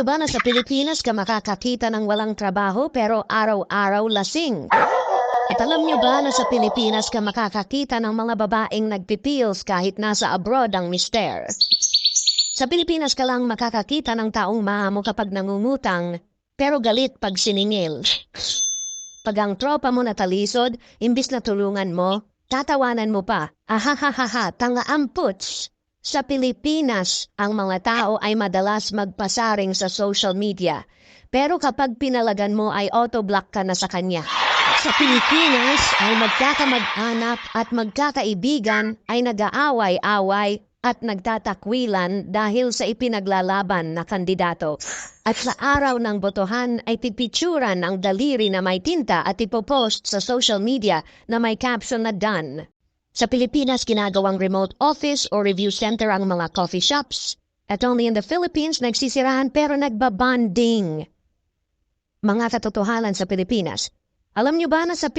Ba na sa Pilipinas ka makakakita ng walang trabaho pero araw-araw lasing? At alam nyo ba na sa Pilipinas ka makakakita ng mga babaeng nagpipils kahit nasa abroad ang mister? Sa Pilipinas ka lang makakakita ng taong mahamo kapag nangungutang pero galit pag siningil. Pag ang tropa mo natalisod, imbis na tulungan mo, tatawanan mo pa. Ahahaha, tanga amputs. Sa Pilipinas, ang mga tao ay madalas magpasaring sa social media. Pero kapag pinalagan mo ay auto-block ka na sa kanya. Sa Pilipinas ay magkakamag-anak at magkakaibigan ay nag-aaway-away at nagtatakwilan dahil sa ipinaglalaban na kandidato. At sa araw ng botohan ay pipicturan ang daliri na may tinta at ipopost sa social media na may caption na done. Sa Pilipinas, ginagawang remote office o review center ang mga coffee shops. At only in the Philippines, nagsisirahan pero nagbabanding. Mga katotohanan sa Pilipinas. Alam nyo ba na sa